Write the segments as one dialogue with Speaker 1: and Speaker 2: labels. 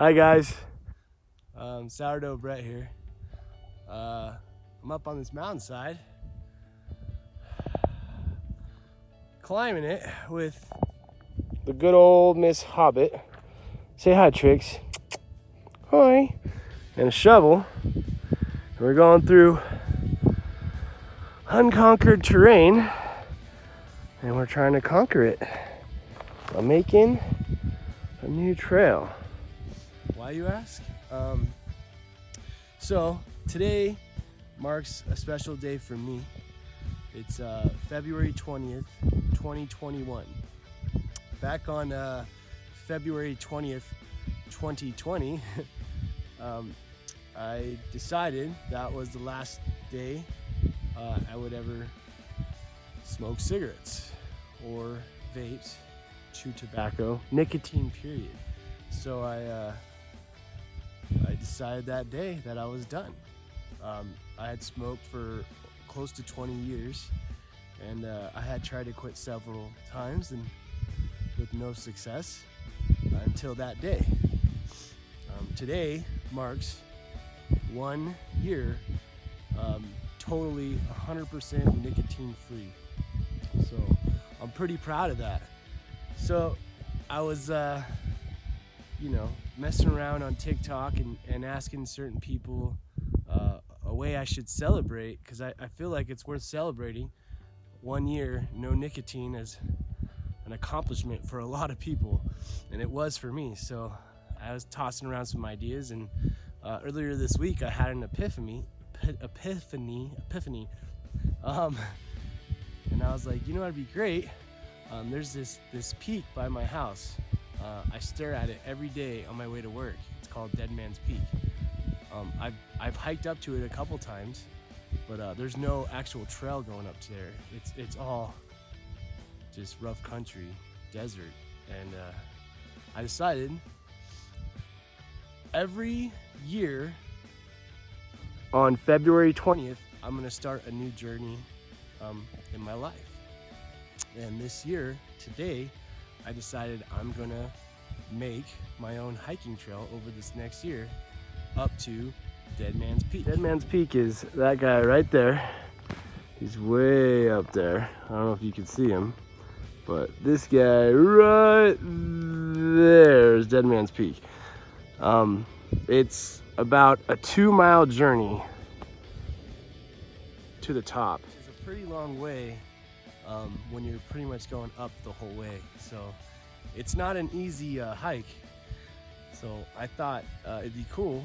Speaker 1: Hi guys, Sourdough Brett here. I'm up on this mountainside, climbing it with the good old Miss Hobbit. Say hi, Trix. Hi. And a shovel. And we're going through unconquered terrain, and we're trying to conquer it by making a new trail. Why, you ask? So today marks a special day for me. It's February 20th, 2021. Back on February 20th, 2020, I decided that was the last day I would ever smoke cigarettes or vape, chew tobacco, nicotine period. So I decided that day that I was done. I had smoked for close to 20 years, and I had tried to quit several times and with no success until that day. Today marks 1 year totally 100% nicotine free. So I'm pretty proud of that. So I was messing around on TikTok and asking certain people a way I should celebrate, because I feel like it's worth celebrating. 1 year, no nicotine, is an accomplishment for a lot of people, and it was for me. So I was tossing around some ideas, and earlier this week I had an epiphany. And I was like, it'd be great. There's this peak by my house. I stare at it every day on my way to work. It's called Deadman's Peak. I've hiked up to it a couple times, but there's no actual trail going up to there. It's all just rough country, desert. And I decided every year on February 20th, I'm gonna start a new journey in my life. And this year, today, I decided I'm gonna make my own hiking trail over this next year up to Deadman's Peak. Deadman's Peak is that guy right there. He's way up there. I don't know if you can see him, but this guy right there is Deadman's Peak. It's about a 2-mile journey to the top. It's a pretty long way when you're pretty much going up the whole way. So it's not an easy hike. So I thought it'd be cool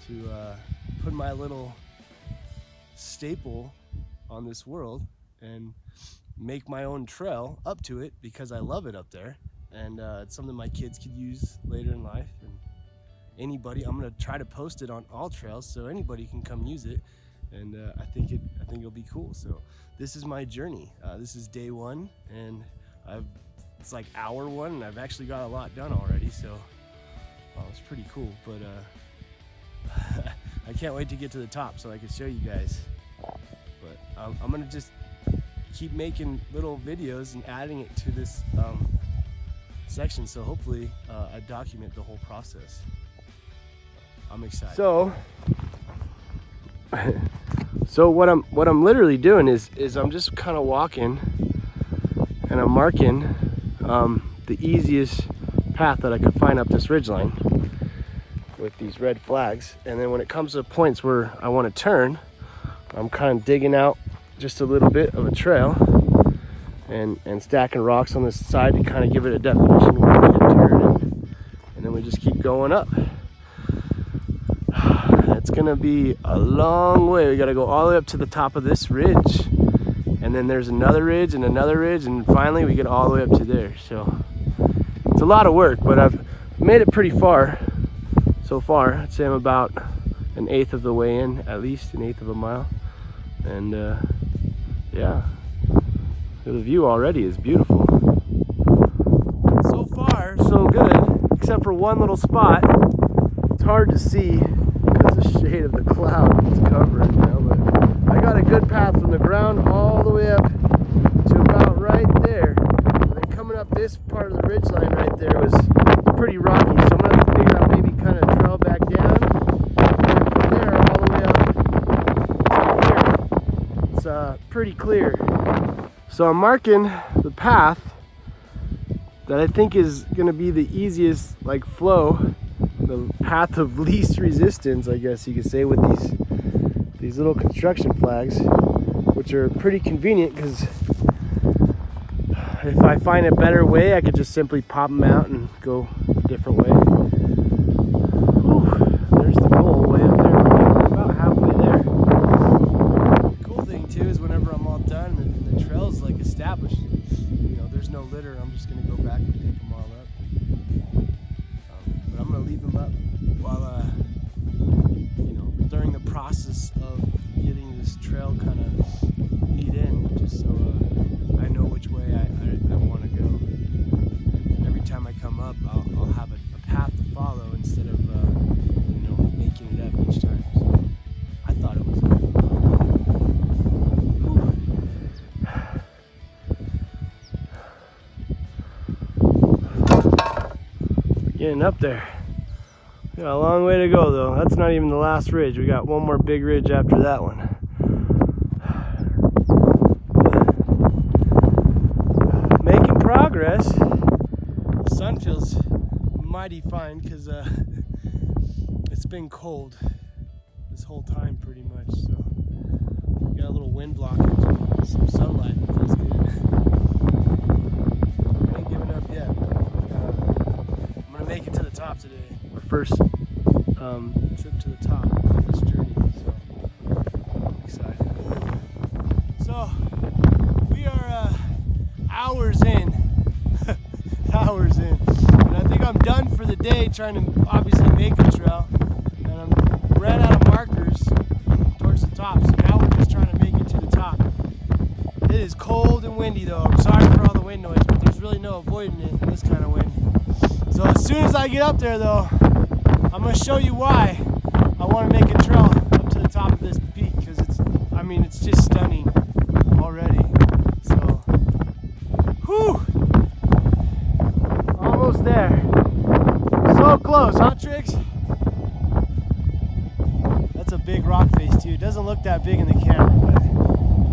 Speaker 1: to put my little staple on this world and make my own trail up to it, because I love it up there, and it's something my kids could use later in life. And anybody, I'm gonna try to post it on all trails so anybody can come use it, and I think it'll be cool. So this is my journey. This is day 1, and it's like hour 1, and I've actually got a lot done already. So it's pretty cool. But I can't wait to get to the top so I can show you guys. But I'm gonna just keep making little videos and adding it to this section. So hopefully I document the whole process. I'm excited. So what I'm literally doing is I'm just kind of walking, and I'm marking the easiest path that I could find up this ridgeline with these red flags. And then when it comes to points where I want to turn, I'm kind of digging out just a little bit of a trail and stacking rocks on this side to kind of give it a definition where we can turn, and then we just keep going up. It's gonna be a long way. We gotta go all the way up to the top of this ridge, and then there's another ridge and another ridge, and finally we get all the way up to there. So it's a lot of work, but I've made it pretty far so far. I'd say I'm about 1/8 of the way in, at least 1/8 of a mile. And yeah, the view already is beautiful. So far, so good, except for one little spot. It's hard to see because the shade of the cloud is covering now, but I got a good path from the ground all the way up to about right there. And then coming up this part of the ridgeline right there was pretty rocky, so I'm gonna have to pretty clear. So I'm marking the path that I think is gonna be the easiest like flow, the path of least resistance, I guess you could say, with these little construction flags, which are pretty convenient because if I find a better way, I could just simply pop them out and go a different way. Whew, there's the goal way up there. We're about halfway there. The cool thing too is whenever I'm all done and the trail's like established, you know, there's no litter. I'm just gonna go back and pick them all up. But I'm gonna leave them up while, you know, during the process of getting this trail kind of keyed in, just so I know which way I want to go. And every time I come up, I'll have a path to follow instead of, you know, making it up each time. So I thought it was good. We're getting up there. We got a long way to go though. That's not even the last ridge. We got one more big ridge after that one. Progress. The sun feels mighty fine because it's been cold this whole time pretty much, so got a little wind blockage and some sunlight. It feels good. I ain't giving up yet. I'm gonna make it to the top today. Our first trip to the top of this journey, so I'm excited. So we are hours in. Hours in, and I think I'm done for the day trying to obviously make a trail, and I'm ran out of markers towards the top, so now we're just trying to make it to the top. It is cold and windy though. I'm sorry for all the wind noise, but there's really no avoiding it in this kind of wind. So as soon as I get up there though, I'm going to show you why I want to make a trail up to the top of this peak, because it's just stunning already. So whew, almost there. So close, huh, Trix? That's a big rock face too. It doesn't look that big in the camera, but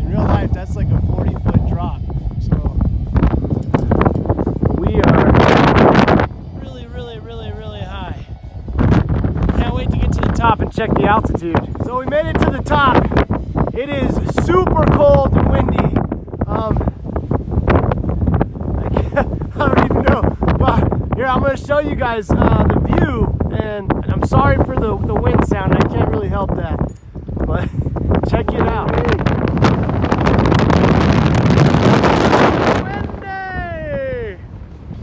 Speaker 1: in real life that's like a 40-foot drop. So we are really high. Can't wait to get to the top and check the altitude. So we made it to the top. It is super cold and windy. I don't even know. But here, I'm going to show you guys the view, and I'm sorry for the wind sound. I can't really help that, but check it out. Windy!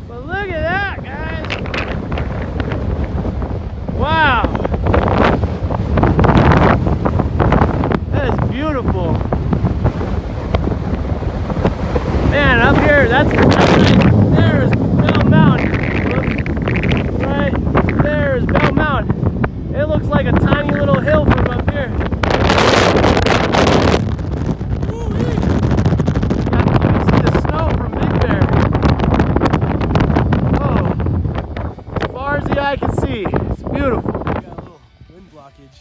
Speaker 1: But look at that, guys! Wow! That is beautiful. Man, up here, that's there is Bell Mountain. Right there is Bell Mountain. It looks like a tiny little hill from up here. Woo-wee. Yeah, you can see the snow from Big Bear. Oh, as far as the eye can see, it's beautiful. We got a little wind blockage.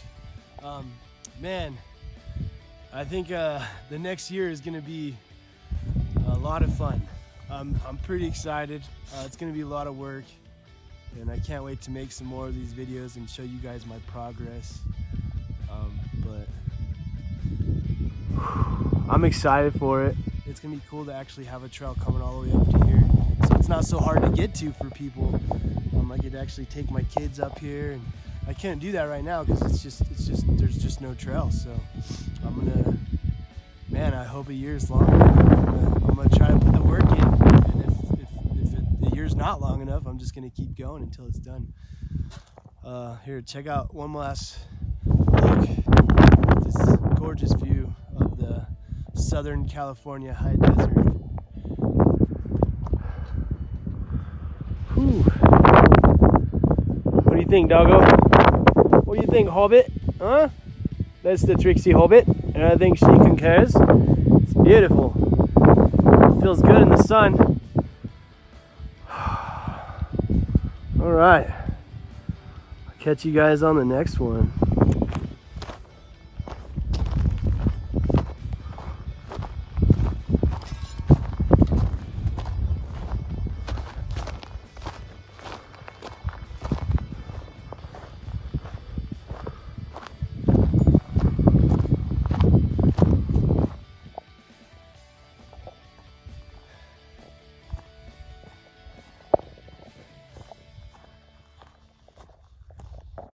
Speaker 1: Man, I think the next year is going to be a lot of fun. I'm pretty excited. It's going to be a lot of work, and I can't wait to make some more of these videos and show you guys my progress. But I'm excited for it. It's going to be cool to actually have a trail coming all the way up to here, so it's not so hard to get to for people. I could actually take my kids up here, and I can't do that right now because there's just no trail. So I'm gonna, man, I hope a year's long. I'm gonna try to put the work in, and if the year's not long enough, I'm just gonna keep going until it's done. Here, check out one last look at this gorgeous view of the Southern California high desert. Whew. What do you think, doggo? What do you think, Hobbit? Huh? That's the Trixie Hobbit, and I think she concurs. It's beautiful. It feels good in the sun. All right. I'll catch you guys on the next one.